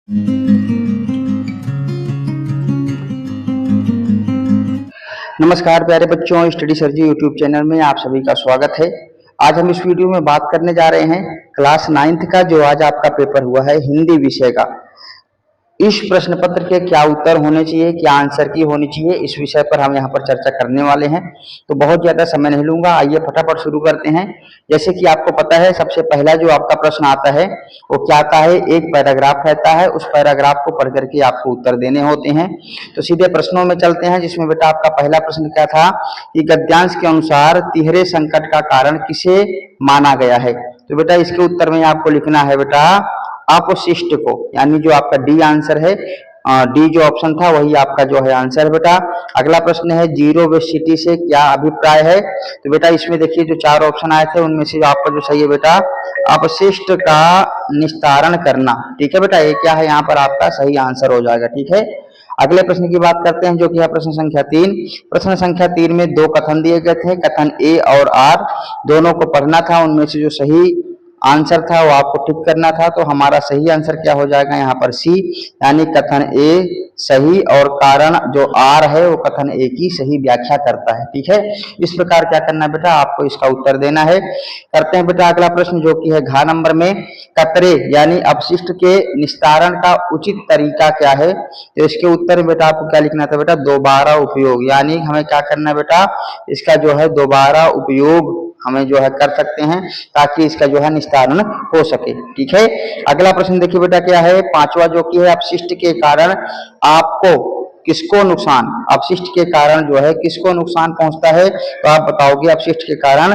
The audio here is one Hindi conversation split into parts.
नमस्कार प्यारे बच्चों, स्टडी सर जी यूट्यूब चैनल में आप सभी का स्वागत है। आज हम इस वीडियो में बात करने जा रहे हैं क्लास 9th का जो आज आपका पेपर हुआ है हिंदी विषय का। इस प्रश्न पत्र के क्या उत्तर होने चाहिए, क्या आंसर की होनी चाहिए, इस विषय पर हम यहाँ पर चर्चा करने वाले हैं। तो बहुत ज्यादा समय नहीं लूंगा, आइए फटाफट शुरू करते हैं। जैसे कि आपको पता है, सबसे पहला जो आपका प्रश्न आता है वो क्या आता है, एक पैराग्राफ रहता है, उस पैराग्राफ को पढ़ करके आपको उत्तर देने होते हैं। तो सीधे प्रश्नों में चलते हैं, जिसमें बेटा आपका पहला प्रश्न क्या था कि गद्यांश के अनुसार तिहरे संकट का कारण किसे माना गया है। तो बेटा इसके उत्तर में आपको लिखना है बेटा अपशिष्ट को, यानी जो आपका डी आंसर है, डी जो ऑप्शन था वही आपका जो है आंसर है बेटा। अगला प्रश्न है जीरो वेस्ट सिटी से क्या अभिप्राय है। तो बेटा इसमें देखिए जो 4 ऑप्शन आए थे उनमें से आपका जो सही है बेटा अपशिष्ट का निस्तारण करना। ठीक है बेटा, ये क्या है यहाँ पर आपका सही आंसर हो जाएगा। ठीक है, अगले प्रश्न की बात करते हैं जो कि है प्रश्न संख्या 3। प्रश्न संख्या 3 में 2 कथन दिए गए थे, कथन ए और आर, दोनों को पढ़ना था। उनमें से जो सही आंसर था वो आपको टिक करना था। तो हमारा सही आंसर क्या हो जाएगा यहाँ पर सी, यानी कथन ए सही और कारण जो आर है वो कथन ए की सही व्याख्या करता है। ठीक है, इस प्रकार क्या करना है बेटा, आपको इसका उत्तर देना है। करते हैं बेटा अगला प्रश्न जो कि है घ नंबर में, कतरे यानी अपशिष्ट के निस्तारण का उचित तरीका क्या है। तो इसके उत्तर में बेटा आपको क्या लिखना था बेटा, दोबारा उपयोग, यानी हमें क्या करना है बेटा, इसका जो है दोबारा उपयोग हमें जो है कर सकते हैं ताकि इसका जो है निस्तारण हो सके। ठीक है, अगला प्रश्न देखिए बेटा क्या है, 5वां जो कि है अपशिष्ट के कारण आपको किसको नुकसान, अपशिष्ट के कारण जो है किसको नुकसान पहुंचता है। तो आप बताओगे अपशिष्ट के कारण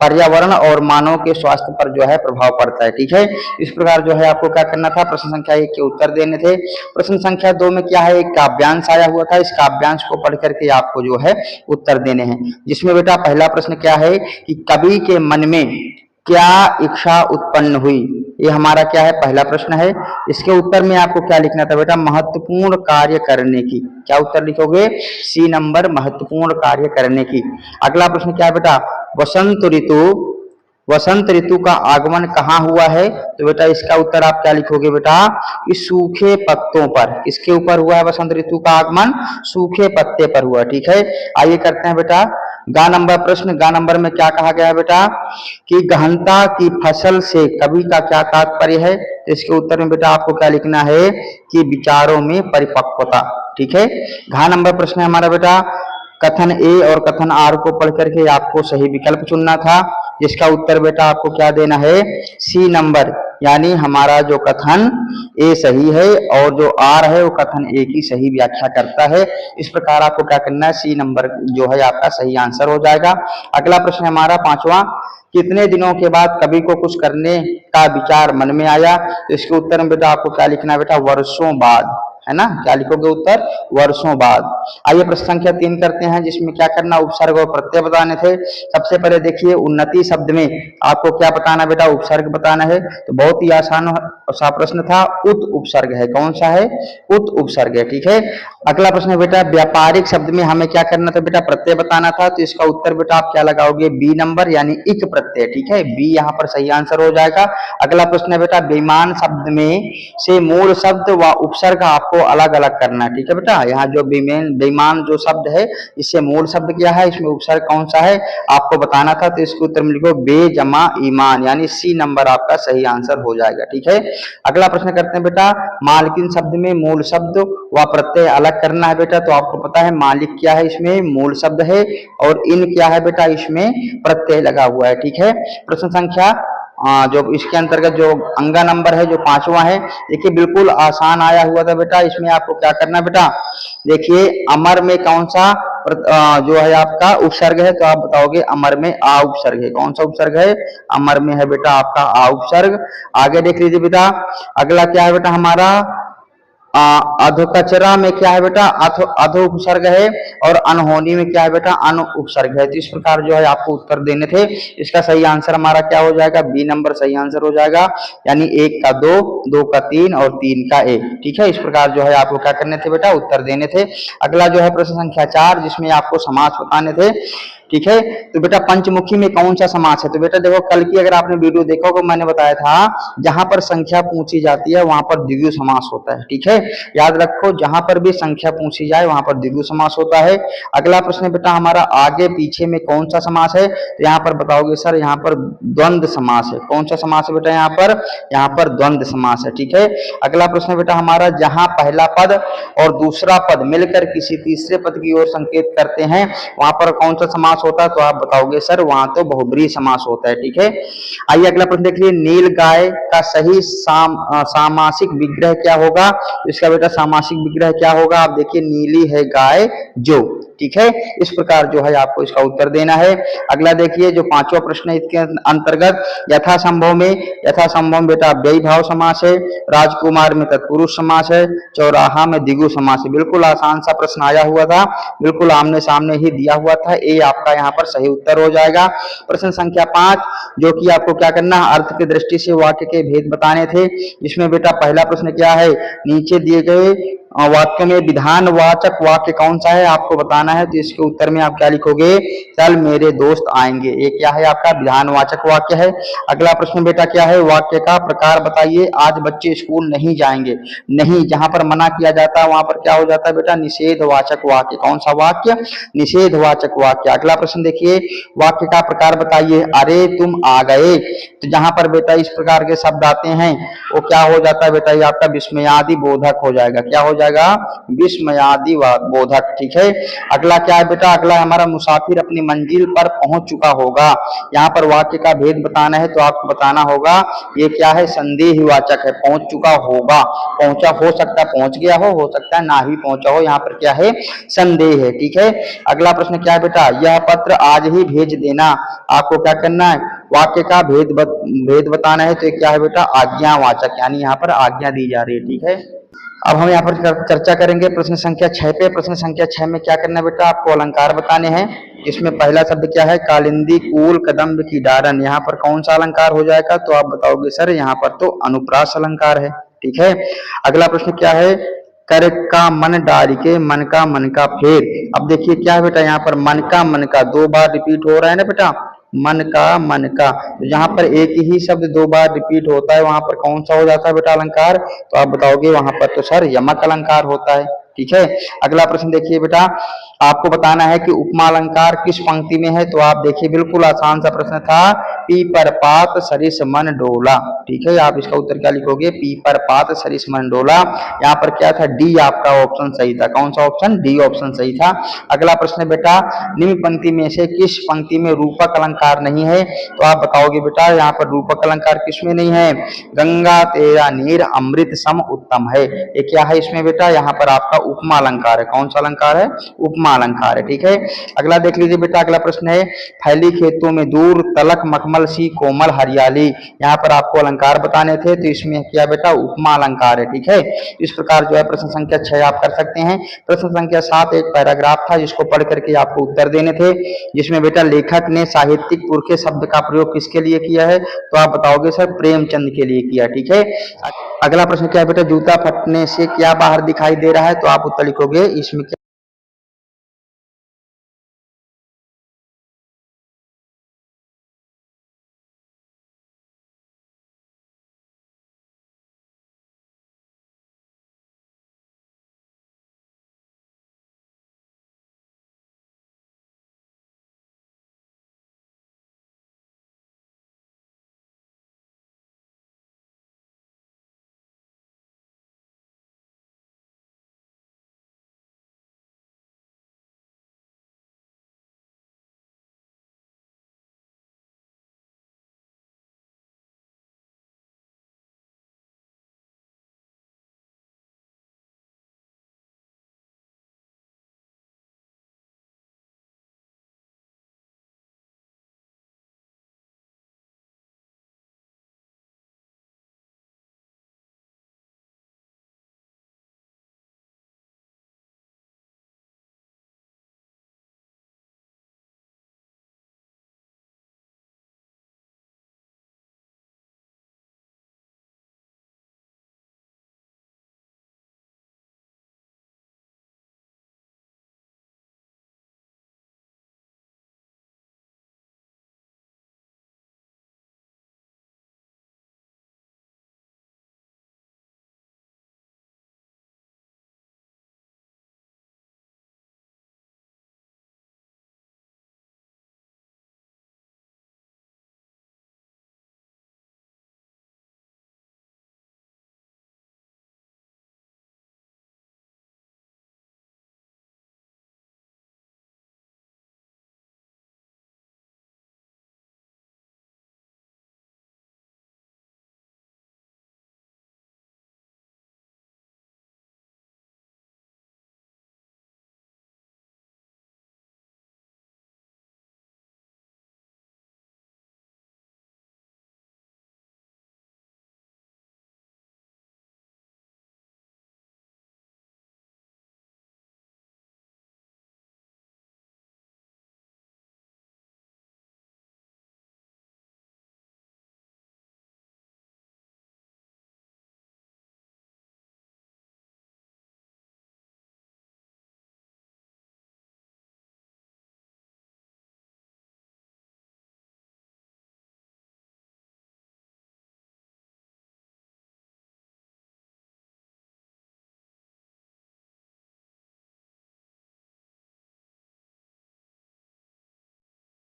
पर्यावरण और मानव के स्वास्थ्य पर जो है प्रभाव पड़ता है। ठीक है, इस प्रकार जो है आपको क्या करना था, प्रश्न संख्या 1 के उत्तर देने थे। प्रश्न संख्या 2 में क्या है, एक काव्यांश आया हुआ था, इस काव्यांश को पढ़ करके आपको जो है उत्तर देने हैं। जिसमें बेटा पहला प्रश्न क्या है कि कवि के मन में क्या इच्छा उत्पन्न हुई, ये हमारा क्या है पहला प्रश्न है। इसके उत्तर में आपको क्या लिखना था बेटा, महत्वपूर्ण कार्य करने की। क्या उत्तर लिखोगे, सी नंबर, महत्वपूर्ण कार्य करने की। अगला प्रश्न क्या है बेटा, वसंत ऋतु का आगमन कहाँ हुआ है। तो बेटा इसका उत्तर आप क्या लिखोगे बेटा, इस सूखे पत्तों पर, इसके ऊपर हुआ है वसंत ऋतु का आगमन, सूखे पत्ते पर हुआ। ठीक है, आइए करते हैं बेटा गा नंबर प्रश्न। गा नंबर में क्या कहा गया है बेटा कि गहनता की फसल से कवि का क्या तात्पर्य है। तो इसके उत्तर में बेटा आपको क्या लिखना है कि विचारों में परिपक्वता। ठीक है, घा नंबर प्रश्न है हमारा बेटा, कथन ए और कथन आर को पढ़ करके आपको सही विकल्प चुनना था, जिसका उत्तर बेटा आपको क्या देना है, सी नंबर, यानी हमारा जो कथन ए सही है और जो आर है वो कथन ए की सही व्याख्या करता है। इस प्रकार आपको क्या करना है, सी नंबर जो है आपका सही आंसर हो जाएगा। अगला प्रश्न हमारा 5वां, कितने दिनों के बाद कवि को कुछ करने का विचार मन में आया। तो इसके उत्तर में बेटा आपको क्या लिखना है बेटा, वर्षों बाद, है ना, क्या लिखोगे उत्तर, वर्षों बाद। आइए प्रश्न संख्या 3 करते हैं, जिसमें क्या करना, उपसर्ग और प्रत्यय बताने थे। सबसे पहले देखिए उन्नति शब्द में आपको क्या बताना बेटा, उपसर्ग बताना है। तो बहुत ही आसान सा प्रश्न था, उत उपसर्ग है, कौन सा है, उत उपसर्ग है। ठीक है, अगला प्रश्न है बेटा, व्यापारिक शब्द में हमें क्या करना था बेटा, प्रत्यय बताना था। तो इसका उत्तर बेटा आप क्या लगाओगे, बी नंबर, यानी इक प्रत्यय। ठीक है, बी यहाँ पर सही आंसर हो जाएगा। अगला प्रश्न है बेटा, बेईमान शब्द में से मूल शब्द व उपसर्ग आपको अलग अलग करना है। ठीक है बेटा, यहाँ जो बेईमान जो शब्द है इससे मूल शब्द क्या है, इसमें उपसर्ग कौन सा है आपको बताना था। तो इसके उत्तर में लिखो बे जमा ईमान, यानी सी नंबर आपका सही आंसर हो जाएगा। ठीक है, अगला प्रश्न करते हैं बेटा, मालकिन शब्द में मूल शब्द व प्रत्यय अलग करना है बेटा। तो आपको पता है मालिक क्या है, इसमें मूल शब्द है, और इन क्या है बेटा, इसमें प्रत्यय लगा हुआ है। ठीक है, प्रश्न संख्या जो इसके अंतर्गत जो अंगा नंबर है जो 5वां है, देखिए बिल्कुल आसान आया हुआ था बेटा। इसमें आपको क्या करना है बेटा, देखिए अमर में कौन सा जो है आपका उपसर्ग है। तो आप बताओगे अमर में आ उपसर्ग है, कौन सा उपसर्ग है, अमर में है बेटा आपका आ उपसर्ग। आगे देख लीजिए बेटा, अगला क्या है बेटा हमारा, अधोकचरा में क्या है बेटा, अधो उपसर्ग है, और अनहोनी में क्या है बेटा, अन उपसर्ग है। तो इस प्रकार जो है आपको उत्तर देने थे। इसका सही आंसर हमारा क्या हो जाएगा, बी नंबर सही आंसर हो जाएगा, यानी 1 का 2, 2 का 3 और 3 का 1। ठीक है, इस प्रकार जो है आपको क्या करने थे बेटा, उत्तर देने थे। अगला जो है प्रश्न संख्या 4, जिसमें आपको समास बताने थे। ठीक है। तो बेटा पंचमुखी में कौन सा समास है? तो बेटा देखो कल की अगर आपने वीडियो देखा होगा, मैंने बताया था जहां पर संख्या पूछी जाती है वहां पर द्विगु समास होता है, ठीक है। याद रखो जहां पर भी संख्या पूछी जाए वहां पर द्विगु समास होता है। अगला प्रश्न बेटा हमारा आगे पीछे में कौन सा समास है? तो यहाँ पर बताओगे सर यहाँ पर द्वंद्व समास है। कौन सा समास है बेटा? यहाँ पर द्वंद्व समास है, ठीक है। अगला प्रश्न बेटा हमारा जहां पहला पद और दूसरा पद मिलकर किसी तीसरे पद की ओर संकेत करते हैं वहां पर कौन सा समास होता है? तो आप बताओगे सर वहां तो बहुब्रीहि समास होता है, ठीक है। आइए अगला प्रश्न देख लीजिए, नील गाय का सही सामासिक विग्रह क्या होगा? इसका बेटा सामासिक विग्रह क्या होगा? आप देखिए नीली है गाय जो, ठीक है। इस प्रकार जो है आपको इसका उत्तर देना है। अगला देखिए जो पांचवा प्रश्न है इसके अंतर्गत यथासंभव में बेटा व्ययी भाव समास है, राजकुमार में तत्पुरुष समास है, चौराहा में द्विगु समास है। बिल्कुल आसान सा प्रश्न आया हुआ था, बिल्कुल आमने सामने ही दिया हुआ था, ये आपका यहाँ पर सही उत्तर हो जाएगा। प्रश्न संख्या 5 जो कि आपको क्या करना है, अर्थ की दृष्टि से वाक्य के भेद बताने थे। इसमें बेटा पहला प्रश्न क्या है, नीचे दिए गए वाक्य में विधानवाचक वाक्य कौन सा है आपको बताना है। तो इसके उत्तर में आप क्या लिखोगे, कल मेरे दोस्त आएंगे, ये क्या है आपका विधानवाचक वाक्य है। अगला प्रश्न बेटा क्या है, वाक्य का प्रकार बताइए, आज बच्चे स्कूल नहीं जाएंगे। नहीं जहां पर मना किया जाता है वहां पर क्या हो जाता है बेटा, निषेधवाचक वाक्य। कौन सा वाक्य, निषेधवाचक वाक्य। अगला प्रश्न देखिए, वाक्य का प्रकार बताइए, अरे तुम आ गए। तो जहां पर बेटा इस प्रकार के शब्द आते हैं वो क्या हो जाता है बेटा, ये आपका विस्मयादि बोधक हो जाएगा। क्या हो जाएगा, विस्मयादि बोधक, ठीक है। अगला क्या है बेटा, अगला हमारा मुसाफिर अपनी मंजिल पर पहुंच चुका होगा। यहाँ पर वाक्य का भेद बताना है तो आपको बताना होगा ये क्या है, संदेहवाचक है। पहुंच चुका होगा, पहुंचा हो सकता है पहुंच गया हो सकता है ना ही पहुंचा हो, यहाँ पर क्या है, संदेह है, ठीक है। अगला प्रश्न क्या है बेटा, यह पत्र आज ही भेज देना। आपको क्या करना है, वाक्य का भेद बताना है। तो क्या है बेटा, आज्ञावाचक, यानी यहाँ पर आज्ञा दी जा रही है, ठीक है। अब हम यहाँ पर चर्चा करेंगे प्रश्न संख्या 6 पे। प्रश्न संख्या 6 में क्या करना है बेटा, आपको अलंकार बताने हैं। इसमें पहला शब्द क्या है, कालिंदी कूल कदम्ब की डारन। यहाँ पर कौन सा अलंकार हो जाएगा? तो आप बताओगे सर यहाँ पर तो अनुप्रास अलंकार है, ठीक है। अगला प्रश्न क्या है, कर का मन डारिके मन का फेर। अब देखिए क्या है बेटा, यहाँ पर मन का 2 बार रिपीट हो रहा है ना बेटा, मन का। तो जहां पर एक ही शब्द 2 बार रिपीट होता है वहां पर कौन सा हो जाता है बेटा अलंकार? तो आप बताओगे वहां पर तो सर यमक अलंकार होता है, ठीक है। अगला प्रश्न देखिए बेटा, आपको बताना है कि उपमा अलंकार किस पंक्ति में है। तो आप देखिए बिल्कुल आसान सा प्रश्न था, पीपर पात सरिस मन डोला, ठीक है। आप इसका उत्तर क्या लिखोगे, पीपर पात सरिस मन डोला। यहाँ पर क्या था, डी आपका ऑप्शन सही था। कौन सा ऑप्शन, डी ऑप्शन सही था। अगला प्रश्न बेटा, निम्न पंक्ति में से किस पंक्ति में रूपक अलंकार नहीं है? तो आप बताओगे बेटा यहाँ पर रूपक अलंकार किसमें नहीं है, गंगा तेरा नीर अमृत सम उत्तम है। ये क्या है इसमें बेटा, यहाँ पर आपका उपमा अलंकार है। कौन सा अलंकार है, उपमा अलंकार है, ठीक है। अगला देख लीजिए बेटा, अगला प्रश्न है, फैली खेतों में दूर तलक मखमल सी कोमल हरियाली। यहाँ पर आपको अलंकार बताने थे तो इसमें क्या बेटा, उपमा अलंकार है, ठीक है। इस प्रकार जो है प्रश्न संख्या 6 आप कर सकते हैं। प्रश्न संख्या 7 एक पैराग्राफ था जिसको पढ़ करके आपको उत्तर देने थे, जिसमें बेटा लेखक ने साहित्यिक पुरखे शब्द का प्रयोग किसके लिए किया है? तो आप बताओगे सर प्रेमचंद के लिए किया, ठीक है। अगला प्रश्न क्या है बेटा, जूता फटने से क्या बाहर दिखाई दे रहा है? तो आप उत्तर लिखोगे इसमें क्या